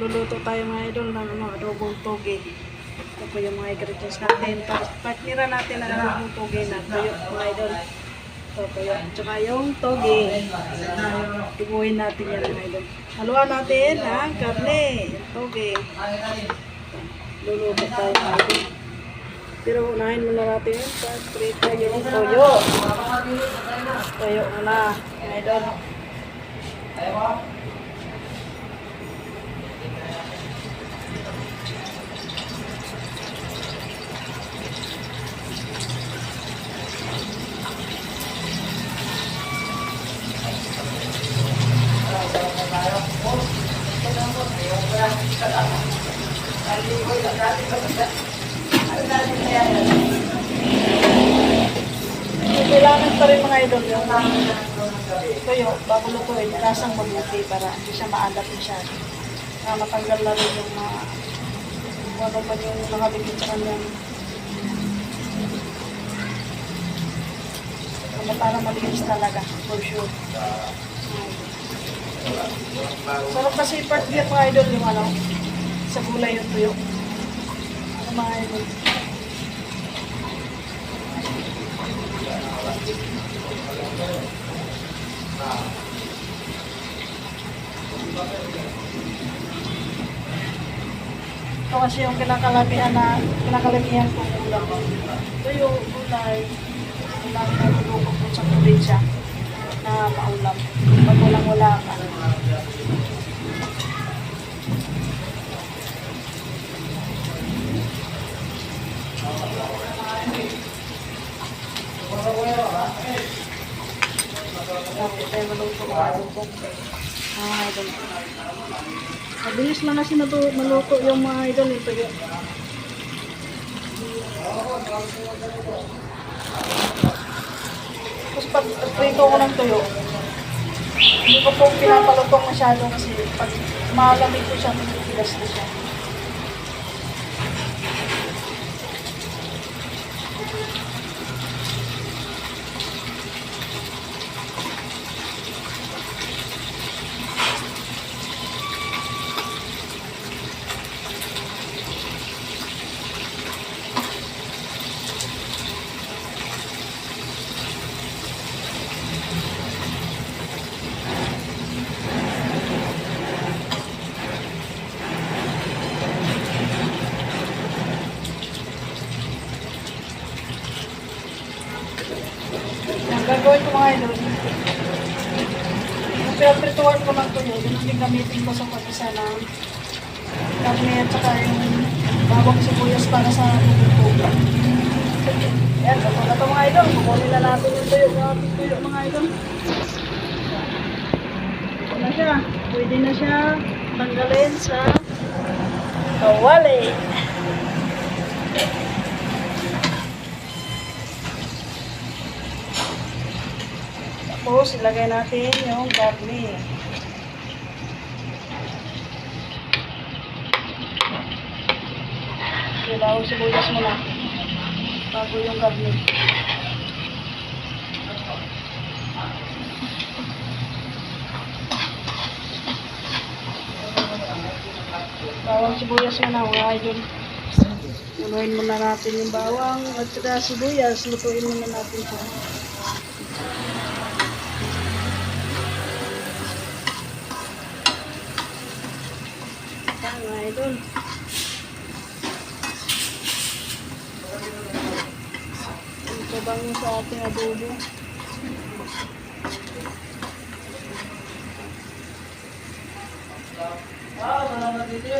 Luluto tayo mga idol ng adobong toge. Ito po yung mga ingredients natin. Partnera natin ang adobong toge na tuyo mga idol. Ito tuyo. Tsaka yung toge. Ibuhin natin yan mga idol. Haluan natin ang karne. Yung toge. Luluto tayo mga idol. Pero unahin muna natin yung pag-prito yung toyo. Toyo muna mga idol. Kailangan pa rin mga idol yung tuyo bago lutuin, lasang mabuti para hindi siya maalat masyado. Matanggal na rin yung mga ano pa yung nakabigit sa kanyang para malinis talaga, for sure. Sarap kasi part beer mga idol yung ano, sa gulay yung tuyo. Ano mga idol? Ito kasi yung kinakalamihan kong ulam. Ito yung gulay. Ulam na nilulog po sa probinsya na maulam. Pag walang-wala ka. Tapos tayo maluto ko adobo. Idol. Mabilis lang kasi maluto yung mga idol ito yun. Tapos pag prito ko ng tuyo, hindi ko po pinapalutong masyado kasi pag malamig ko siya, magpipigas ko siya. Ang gagawin ko mga idol, yung pinaprituan ko ng tuyo, yun ang gamitin ko sa pag-isa ng karne at saka yung bawang sibuyas para sa tuyo. Yan, ito na ito mga idol. Kukunin na natin yung tuyo, mga idol. Ito na siya. Pwede na siya tanggalin sa kawali. Tapos, ilagay natin yung garlic. Bawang sibuyas muna bago yung garlic. Bawang sibuyas muna mga idol. Unuhin muna natin yung bawang at saka sibuyas. Lutuin muna natin siya. Mga idol. Ito bang sa ating adobo. Salamat dito.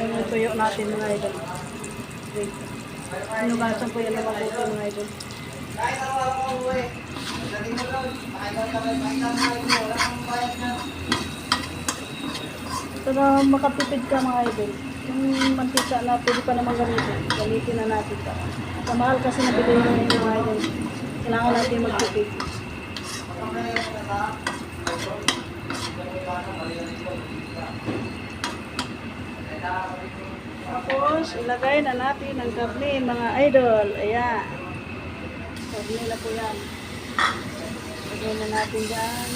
Yung tuyo natin mga idol. Wait. Ano ba? Saan po yan na mabuti mga idol? Para makatipid ka mga idol. Yung mantika na pwede pa naman gamitin na natin pa. Kamahal kasi nabili yung mga idol. Kailangan natin magtipid. Tapos, ilagay na natin ang karne, mga idol. Ayan. Karne na po yan. Ilagay na natin dyan.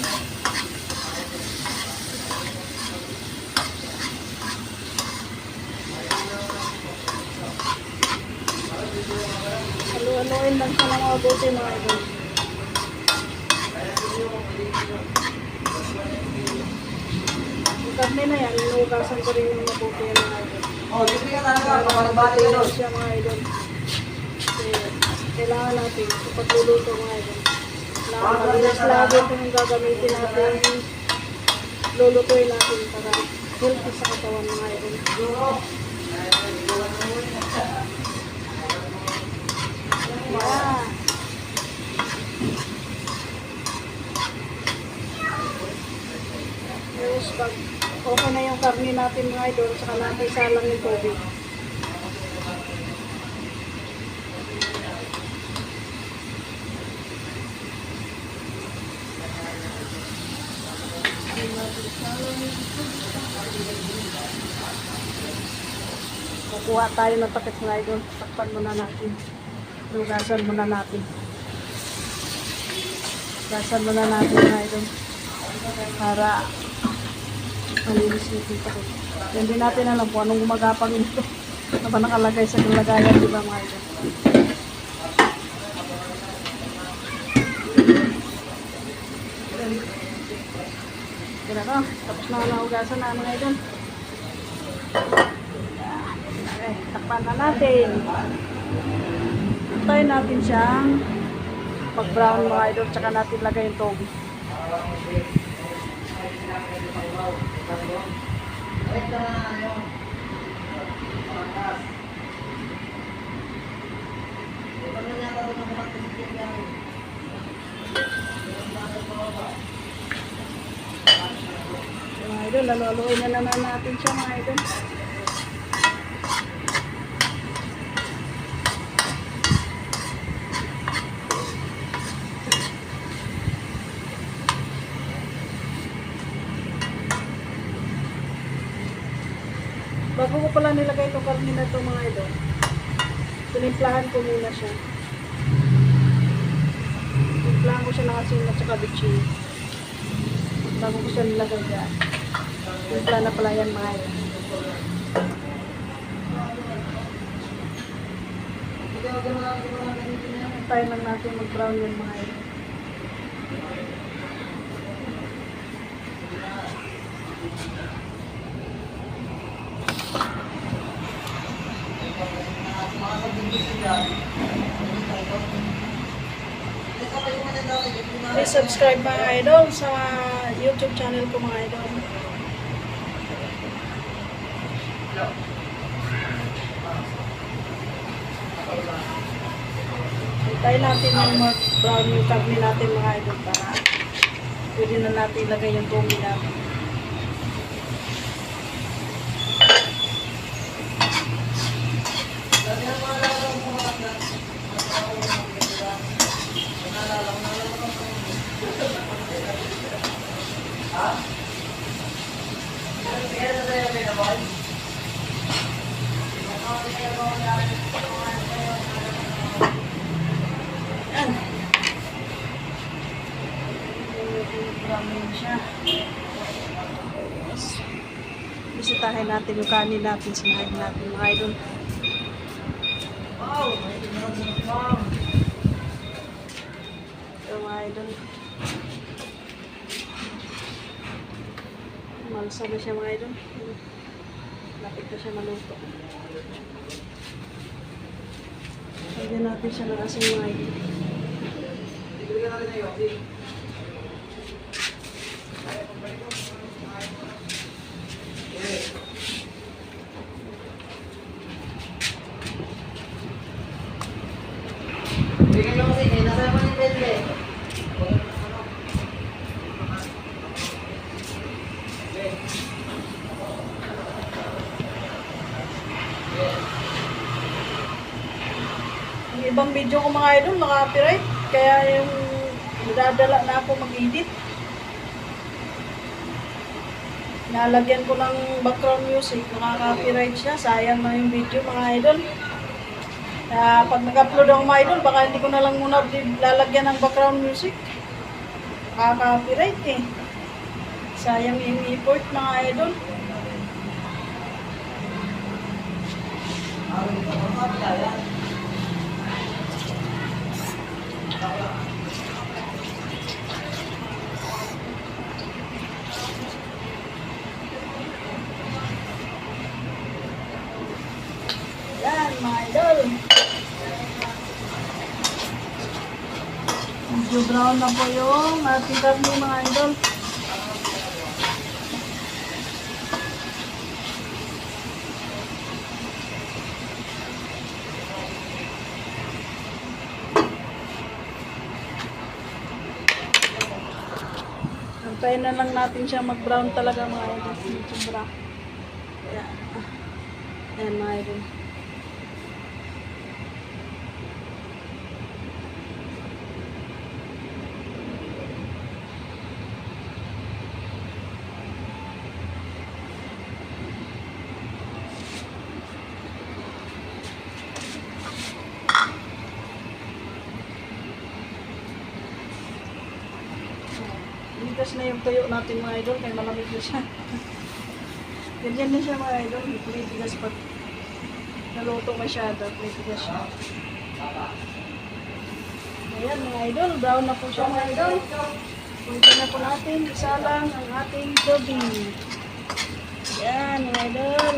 Halu-haluin lang siya ng mga buti, mga idol. Yung karne na yan, inuugasan ko rin yung mabuti yan, mga idol. Oh, libre ka talaga. Kapag-bati ka doon. Siya, mga idol. Kasi kailangan natin sa pagluluto, mga idol. Kailangan malinis lagi ito yung gagamitin natin. Lulutuin natin para healthy sa katawan, mga idol. Yeah. Tapos pag okay na yung karne natin, mga idol, saka natin salang yung tubig. Kukuha tayo ng takip, mga idol. Takpan muna natin. Lugasan muna natin. Lugasan muna natin, mga idol. Para malinis nito ito. Hindi natin alam kung anong gumagapang ito. Ano ba nakalagay sa lagayan, di ba, mga idol? Yan na, tapos na nahugasan na, mga idol. Okay, takpan na natin. Tayo natin siyang pag-brown, mga idol, tsaka natin lagay yung togi. Mga idol, laluin na naman natin siya, mga idol. Bago ko pala nilagay itong karne na ito, mga idol, tinimplahan ko muna siya. Tinimplahan ko siya ng asin at saka bitchin. Bago ko siya nilagay dyan. Timpla na pala yan, mga idol. Tayo lang natin mag-brown yan, mga idol. Please subscribe, mga idol, sa YouTube channel ko, mga idol. Hintayin natin ng mag-brown yung karne natin, mga idol, para pwede na natin ilagay yung tumi natin. Yan. Siya. Bisitahin natin yung kanin natin, sinahin natin, mga idol. Yung mga idol. Malsa na siya, mga idol. Lapit na siya maluto. Lagyan natin siya ng asin, mga idol. ibang video ko mga idol, naka-copyright. Kaya yung nadadala na ako mag-edit. Nalagyan ko ng background music, nakaka-copyright siya. Sayang na yung video mga idol. Kaya pag nag-upload ako mga idol, baka hindi ko na lang muna lalagyan ng background music. Nakaka-copyright eh. Sayang yung effort mga idol. Yan mga idol. Medyo brown na po yung ating karne mga idol. Antayin na lang natin siya mag-brown talaga mga idol. Medyo brown. Yan. Yan mga idol. Ligas na yung tuyo natin mga idol, kaya malamig na siya. Ganyan na siya mga idol, may tigas pag naluto masyado, may tigas siya. Ayan mga idol, brown na po siya mga idol. Pwede na po natin, isa lang ang ating gabi. Ayan mga idol.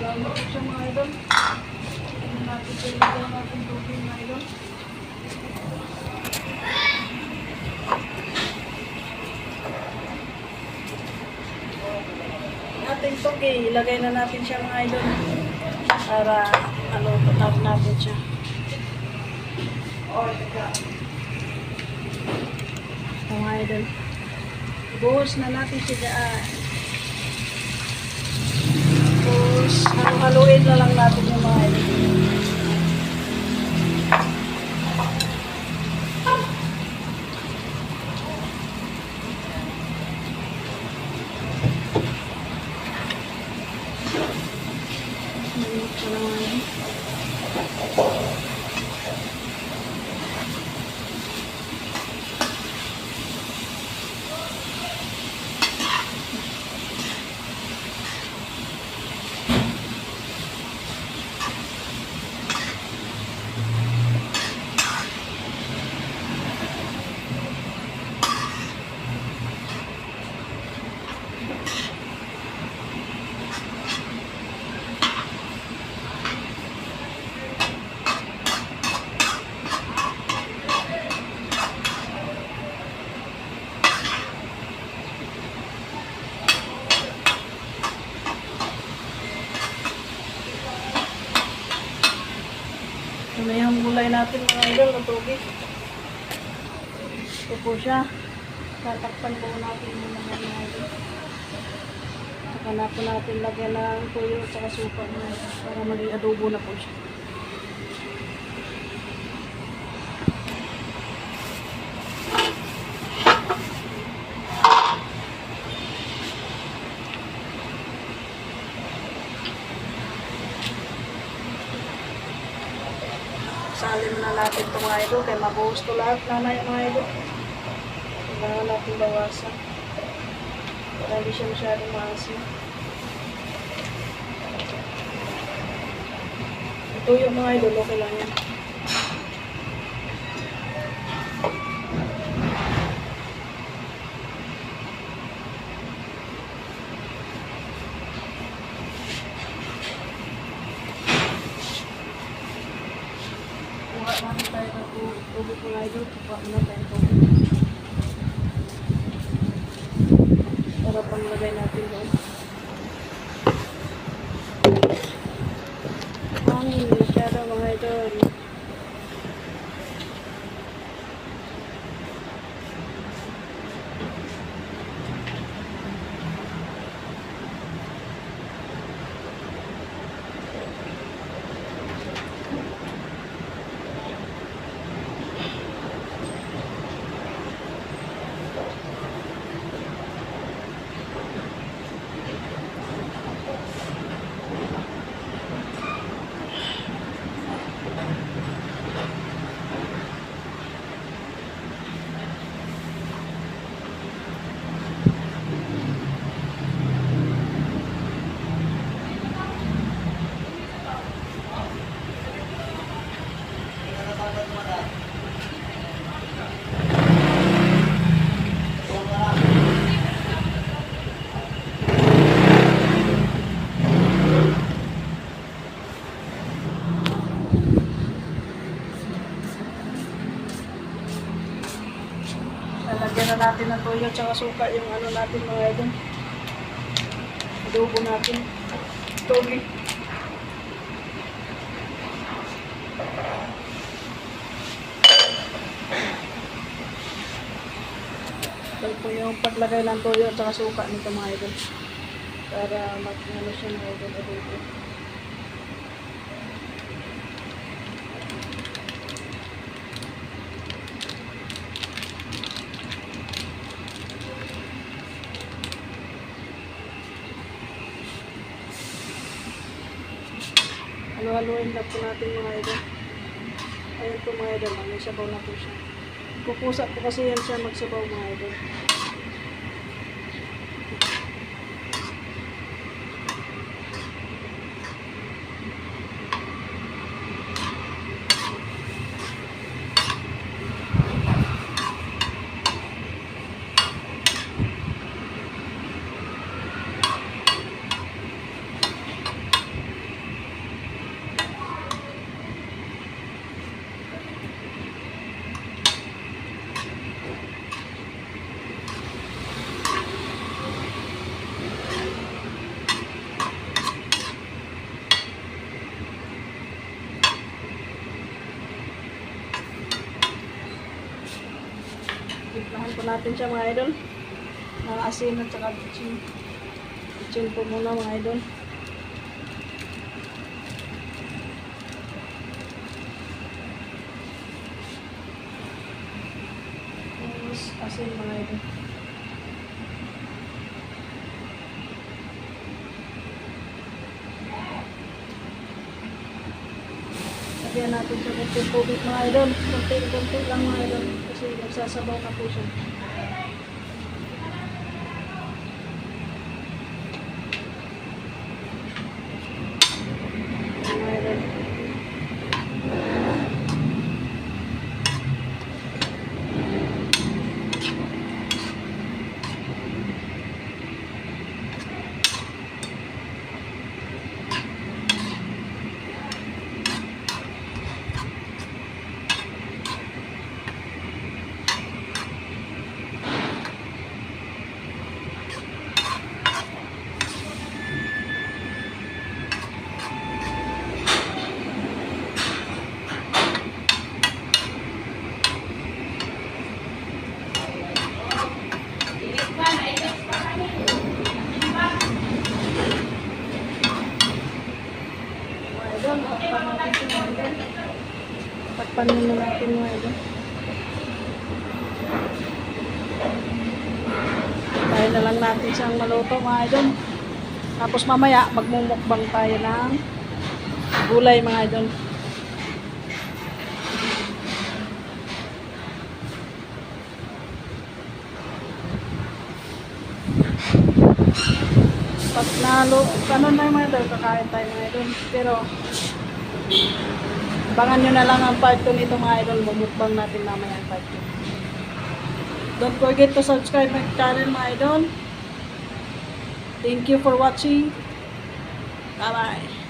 Brown na po siya mga idol. Ano natin siya, ilagay natin tubig mga idol. Ating toge, ilagay na natin siya mga idol. Para patap natin siya. Mga idol. Buhos na natin siya dyan. Tapos, haluin na lang natin yung mga idol. Mainit siya lang mga idol. Ito na yung gulay natin mga idol, ng tubig. Ito po siya. Tatakpan po natin muna mga idol. Saka na po natin lagyan ng tuyo at saka supa mga idol, para maging adobo na po siya. Salin na natin ito mga idol, kaya mabuhos to lahat mamaya mga idol. Kailangan natin bawasan para hindi siya masyadong maasim. Ito yung mga idol, okay lang yan. Kuha natin tayo ng tubig mga idol. Kuha na tayo ng tubig. Para panglagay natin doon. idol. Lalagyan na natin ng toyo at saka suka yung ano natin mga idol. Adobo natin. Togi. Ito po yung paglagay ng toyo at saka suka nito mga idol. Para mag-ano siya mga idol. Adobo. Halo-haloin lang po natin mga idol. Ayan po mga idol, may sabaw na po siya. Pupusa po kasi yan siya magsabaw mga idol. Timplahan po natin siya mga idol. Mga asin at saka bitchin. Bitchin po muna mga idol. Tapos asin mga idol. Lagyan natin siya konting tubig mga idol. Konti lang mga idol. Kasi nagsasabaw na po siya. Mga idol. Takpan muna natin mga idol. Tayo na lang natin siyang maluto mga idol. Tapos mamaya magmumukbang tayo ng gulay mga idol. Pag nalo, ano na yung mga idol, kakain tayo mga idol. Pero abangan nyo na lang ang part 2 nito mga idol. Mamukbang natin mamaya ang part 2. Don't forget to subscribe my channel mga idol. Thank you for watching. Bye bye.